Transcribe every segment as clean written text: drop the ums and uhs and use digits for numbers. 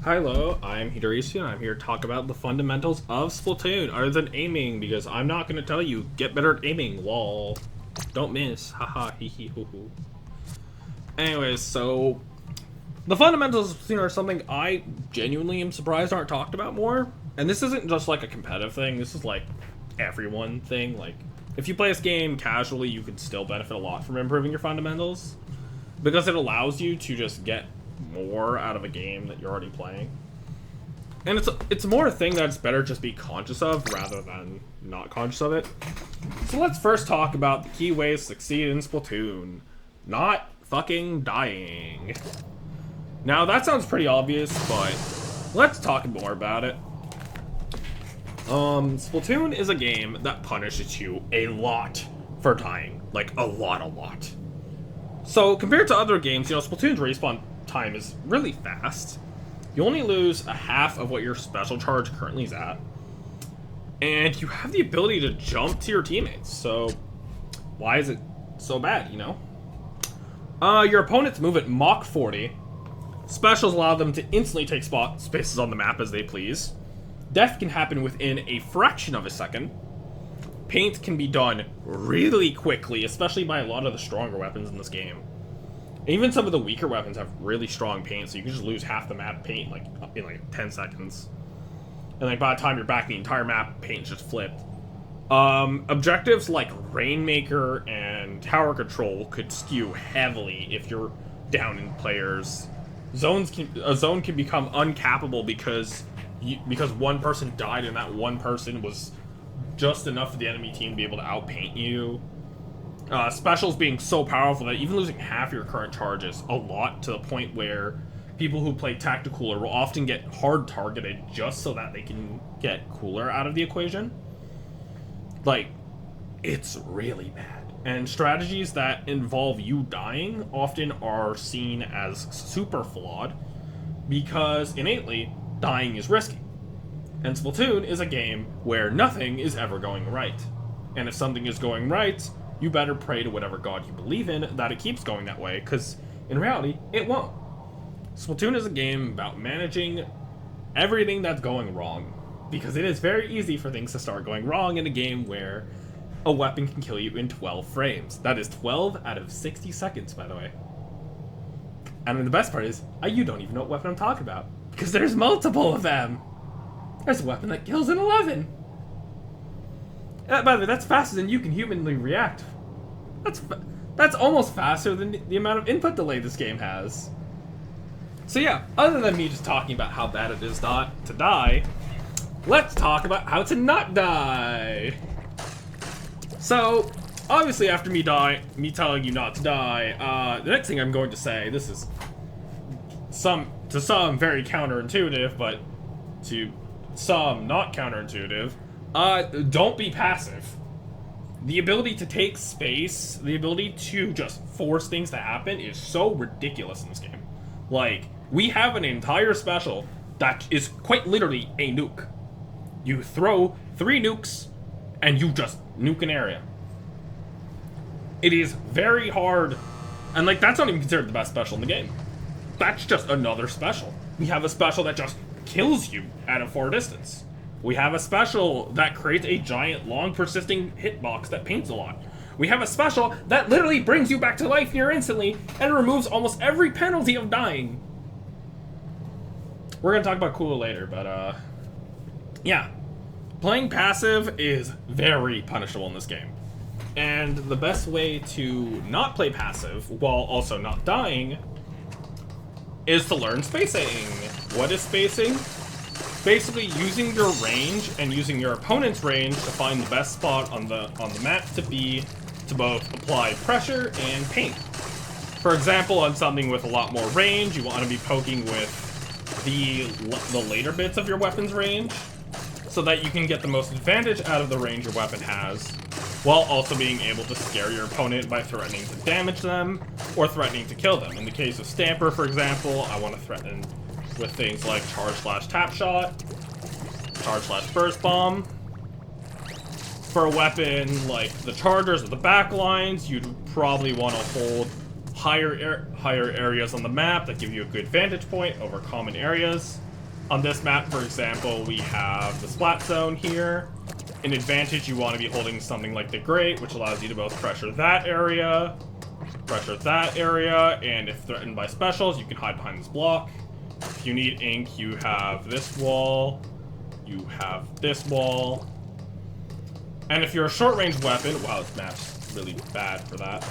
Hello, I'm Hidorishi, and I'm here to talk about the fundamentals of Splatoon, other than aiming, because I'm not going to tell you, get better at aiming, lol. Don't miss, haha, hee hee hoo hoo. Anyways, so, the fundamentals of Splatoon are something I genuinely am surprised aren't talked about more, and this isn't just like a competitive thing, this is like everyone thing, like, if you play this game casually, you can still benefit a lot from improving your fundamentals, because it allows you to just get more out of a game that you're already playing. And it's more a thing that's better just be conscious of rather than not conscious of it. So let's first talk about the key ways to succeed in Splatoon. Not fucking dying. Now that sounds pretty obvious, but let's talk more about it. Splatoon is a game that punishes you a lot for dying. Like, a lot. So, compared to other games, Splatoon's respawn time is really fast. You only lose a half of what your special charge currently is at. And you have the ability to jump to your teammates, so why is it so bad, Your opponents move at Mach 40. Specials allow them to instantly take spaces on the map as they please. Death can happen within a fraction of a second. Paint can be done really quickly, especially by a lot of the stronger weapons in this game. Even some of the weaker weapons have really strong paint, so you can just lose half the map paint in 10 seconds. And by the time you're back, the entire map paint's just flipped. Objectives like Rainmaker and Tower Control could skew heavily if you're down in players. A zone can become uncappable because one person died and that one person was just enough for the enemy team to be able to outpaint you. Specials being so powerful that even losing half your current charge is a lot, to the point where people who play Tacticooler will often get hard targeted just so that they can get Cooler out of the equation. Like, it's really bad. And strategies that involve you dying often are seen as super flawed, because innately, dying is risky. And Splatoon is a game where nothing is ever going right. And if something is going right, you better pray to whatever god you believe in that it keeps going that way, because in reality, it won't. Splatoon is a game about managing everything that's going wrong, because it is very easy for things to start going wrong in a game where a weapon can kill you in 12 frames. That is 12 out of 60 seconds, by the way. And the best part is, you don't even know what weapon I'm talking about, because there's multiple of them. There's a weapon that kills in 11. By the way, that's faster than you can humanly react. That's almost faster than the amount of input delay this game has. So yeah, other than me just talking about how bad it is not to die, let's talk about how to not die. So, obviously after me telling you not to die, the next thing I'm going to say, this is to some very counterintuitive, but to some not counterintuitive, don't be passive. The ability to take space, the ability to just force things to happen is so ridiculous in this game. Like, we have an entire special that is quite literally a nuke. You throw 3 nukes, and you just nuke an area. It is very hard, and that's not even considered the best special in the game. That's just another special. We have a special that just kills you at a far distance. We have a special that creates a giant, long, persisting hitbox that paints a lot. We have a special that literally brings you back to life near instantly and removes almost every penalty of dying. We're gonna talk about Cooler later, but yeah. Playing passive is very punishable in this game. And the best way to not play passive while also not dying is to learn spacing. What is spacing? Basically using your range and using your opponent's range to find the best spot on the map to both apply pressure and paint. For example, on something with a lot more range, you want to be poking with the later bits of your weapon's range, so that you can get the most advantage out of the range your weapon has, while also being able to scare your opponent by threatening to damage them, or threatening to kill them. In the case of Stamper, for example, I want to threaten with things like Charge/Tap Shot, Charge/Burst Bomb. For a weapon like the Chargers or the Backlines, you'd probably want to hold higher areas on the map that give you a good vantage point over common areas. On this map, for example, we have the splat zone here. In advantage, you want to be holding something like the grate, which allows you to both pressure that area, and if threatened by specials, you can hide behind this block. If you need ink, you have this wall, you have this wall. And if you're a short-range weapon, wow, this map's really bad for that.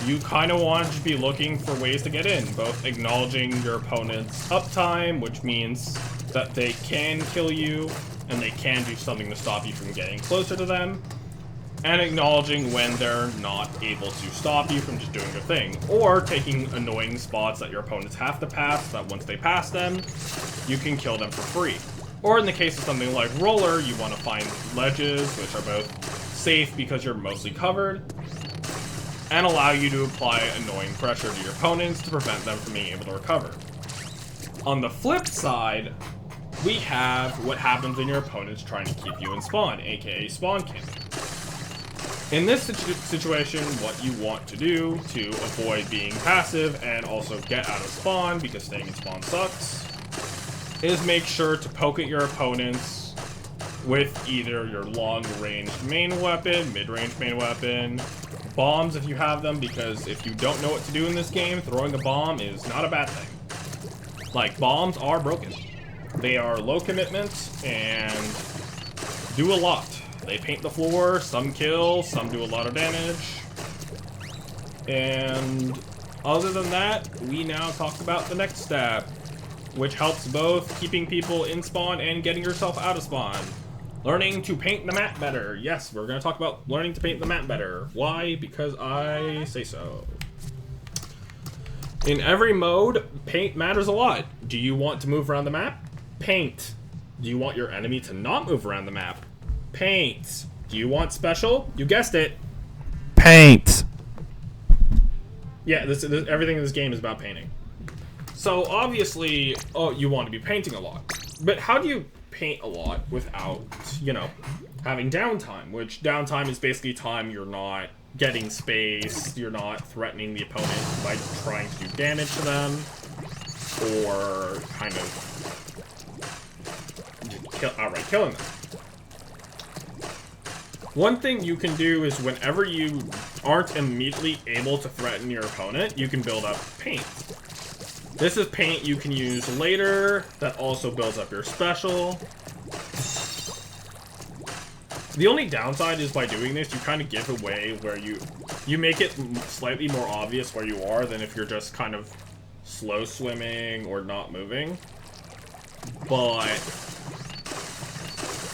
You kind of want to be looking for ways to get in, both acknowledging your opponent's uptime, which means that they can kill you, and they can do something to stop you from getting closer to them, and acknowledging when they're not able to stop you from just doing their thing, or taking annoying spots that your opponents have to pass, that once they pass them, you can kill them for free. Or in the case of something like Roller, you want to find ledges, which are both safe because you're mostly covered, and allow you to apply annoying pressure to your opponents to prevent them from being able to recover. On the flip side, we have what happens when your opponent's trying to keep you in spawn, aka spawn camping. In this situation, what you want to do to avoid being passive and also get out of spawn, because staying in spawn sucks, is make sure to poke at your opponents with either your long-ranged main weapon, mid-range main weapon, bombs if you have them, because if you don't know what to do in this game, throwing a bomb is not a bad thing. Like, bombs are broken. They are low commitments and do a lot. They paint the floor, some kill, some do a lot of damage. And other than that, we now talk about the next step, which helps both keeping people in spawn and getting yourself out of spawn. Learning to paint the map better. Yes, we're going to talk about learning to paint the map better. Why? Because I say so. In every mode, paint matters a lot. Do you want to move around the map? Paint. Do you want your enemy to not move around the map? Paint. Do you want special? You guessed it. Paint. Yeah, everything in this game is about painting. So obviously, you want to be painting a lot. But how do you paint a lot without, you know, having downtime? Which downtime is basically time you're not getting space, you're not threatening the opponent by trying to do damage to them, or kind of outright killing them. One thing you can do is whenever you aren't immediately able to threaten your opponent, you can build up paint. This is paint you can use later that also builds up your special. The only downside is by doing this, you kind of give away where you make it slightly more obvious where you are than if you're just kind of slow swimming or not moving. But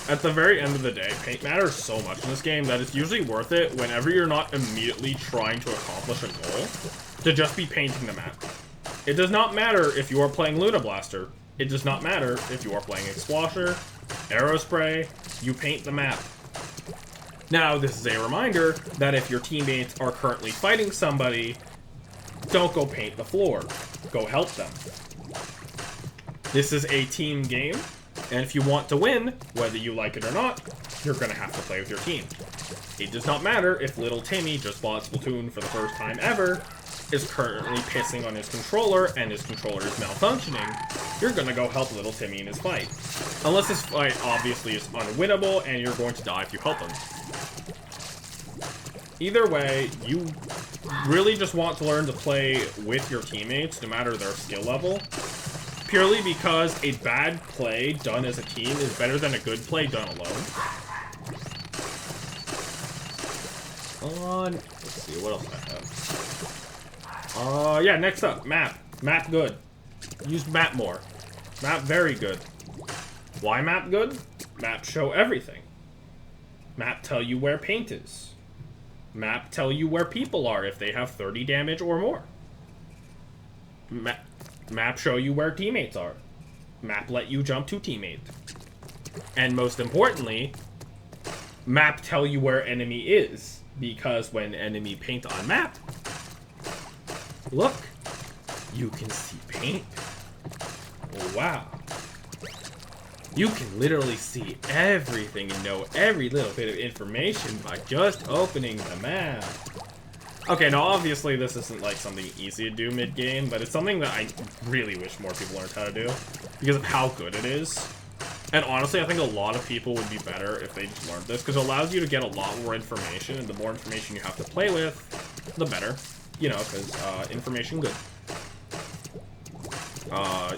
at the very end of the day, paint matters so much in this game that it's usually worth it whenever you're not immediately trying to accomplish a goal to just be painting the map. It does not matter if you are playing Luna Blaster. It does not matter if you are playing Explosher, Aerospray, you paint the map. Now, this is a reminder that if your teammates are currently fighting somebody, don't go paint the floor. Go help them. This is a team game, and if you want to win, whether you like it or not, you're going to have to play with your team. It does not matter if little Timmy just bought Splatoon for the first time ever, is currently pissing on his controller, and his controller is malfunctioning. You're going to go help little Timmy in his fight. Unless his fight obviously is unwinnable, and you're going to die if you help him. Either way, you really just want to learn to play with your teammates, no matter their skill level. Purely because a bad play done as a team is better than a good play done alone. Let's see, what else I have? Yeah, next up, map. Map good. Use map more. Map very good. Why map good? Map show everything. Map tell you where paint is. Map tell you where people are if they have 30 damage or more. Map show you where teammates are. Map let you jump to teammate. And most importantly, map tell you where enemy is. Because when enemy paint on map, look, you can see paint. Oh, wow. You can literally see everything and know every little bit of information by just opening the map. Okay, now obviously this isn't like something easy to do mid-game, but it's something that I really wish more people learned how to do because of how good it is. And honestly, I think a lot of people would be better if they just learned this, because it allows you to get a lot more information, and the more information you have to play with, the better. You know, because information good.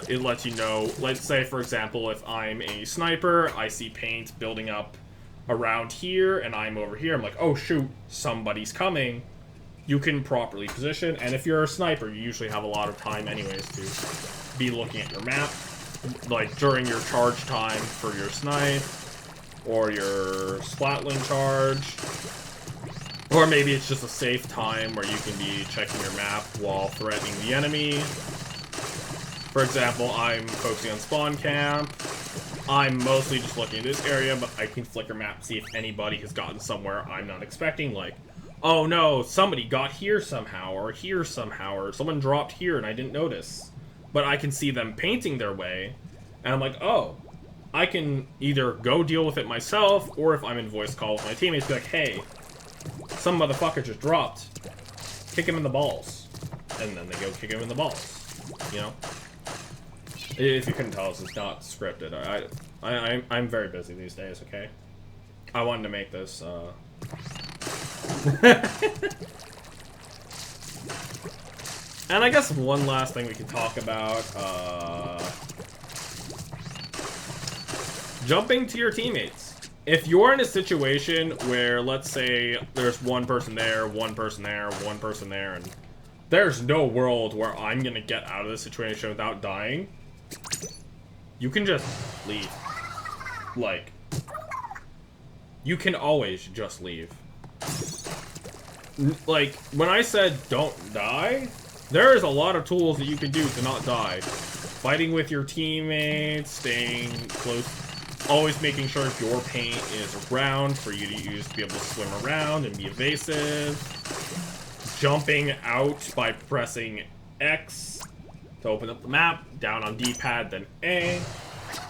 It lets you know, let's say, for example, if I'm a sniper, I see paint building up around here, and I'm over here, I'm like, oh shoot, somebody's coming. You can properly position, and if you're a sniper, you usually have a lot of time anyways to be looking at your map. Like during your charge time for your snipe, or your splatling charge, or maybe it's just a safe time where you can be checking your map while threatening the enemy. For example, I'm focusing on spawn camp. I'm mostly just looking at this area, but I can flicker map, see if anybody has gotten somewhere I'm not expecting, like, oh no, somebody got here somehow, or someone dropped here and I didn't notice. But I can see them painting their way, and I'm like, oh, I can either go deal with it myself, or if I'm in voice call with my teammates, be like, hey, some motherfucker just dropped. Kick him in the balls. And then they go kick him in the balls. You know? If you couldn't tell, this is not scripted. I'm very busy these days, okay? I wanted to make this, And I guess one last thing we can talk about, jumping to your teammates. If you're in a situation where, let's say, there's one person there, one person there, one person there, and there's no world where I'm gonna get out of this situation without dying, you can just leave. Like, you can always just leave. Like, when I said don't die, there is a lot of tools that you can do to not die. Fighting with your teammates, staying close, always making sure your paint is around for you to use to be able to swim around and be evasive. Jumping out by pressing X to open up the map, down on D-pad, then A.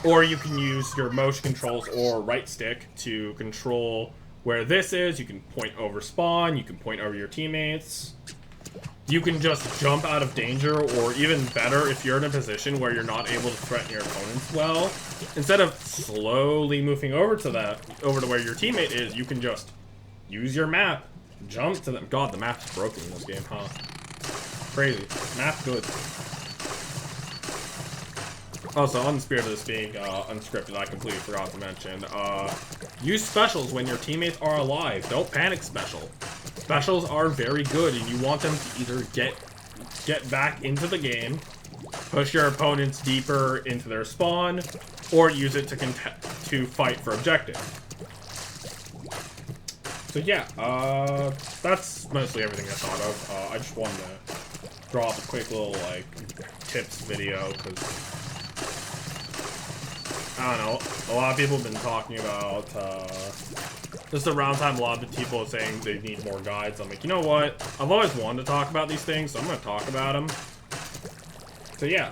Or you can use your motion controls or right stick to control where this is. You can point over spawn, you can point over your teammates. You can just jump out of danger, or even better, if you're in a position where you're not able to threaten your opponents well, instead of slowly moving over to where your teammate is, you can just use your map, jump to them. God, the map's broken in this game, huh? Crazy. Map's good. Also, on the spirit of this being unscripted, I completely forgot to mention, use specials when your teammates are alive. Don't panic special. Specials are very good, and you want them to either get back into the game, push your opponents deeper into their spawn, or use it to fight for objective. So yeah, that's mostly everything I thought of. I just wanted to drop a quick little, like, tips video, because I don't know, a lot of people have been talking about, just around time, a lot of people are saying they need more guides. I'm like, you know what? I've always wanted to talk about these things, so I'm going to talk about them. So yeah,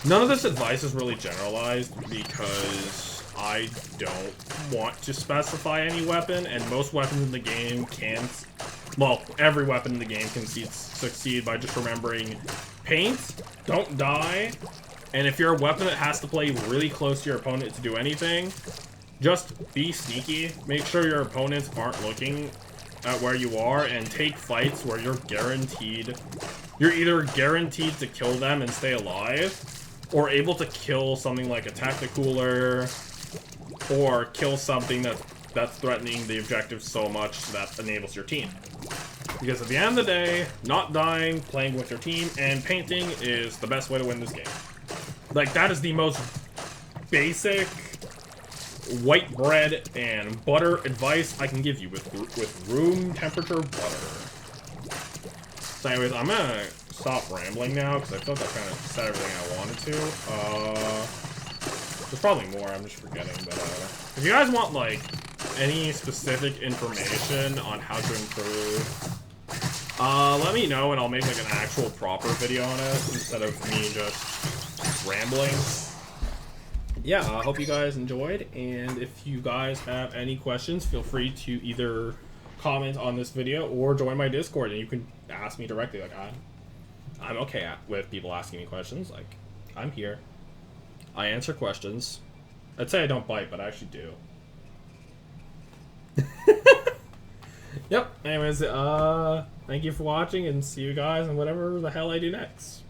none of this advice is really generalized because I don't want to specify any weapon, and most weapons in the game can't, well, every weapon in the game can succeed by just remembering paint, don't die, and if you're a weapon that has to play really close to your opponent to do anything, just be sneaky, make sure your opponents aren't looking at where you are, and take fights where you're either guaranteed to kill them and stay alive, or able to kill something like a tacticooler, or kill something that's threatening the objective so much that enables your team. Because at the end of the day, not dying, playing with your team, and painting is the best way to win this game. Like, that is the most basic white bread and butter advice I can give you with room temperature butter. So anyways, I'm gonna stop rambling now because I feel like I kind of said everything I wanted to. There's probably more, I'm just forgetting, but if you guys want, like, any specific information on how to improve, let me know and I'll make, like, an actual proper video on it instead of me just rambling. Yeah, I hope you guys enjoyed, and if you guys have any questions, feel free to either comment on this video or join my Discord, and you can ask me directly. Like, I'm okay with people asking me questions. Like, I'm here. I answer questions. I'd say I don't bite, but I actually do. Yep. Anyways, thank you for watching, and see you guys in whatever the hell I do next.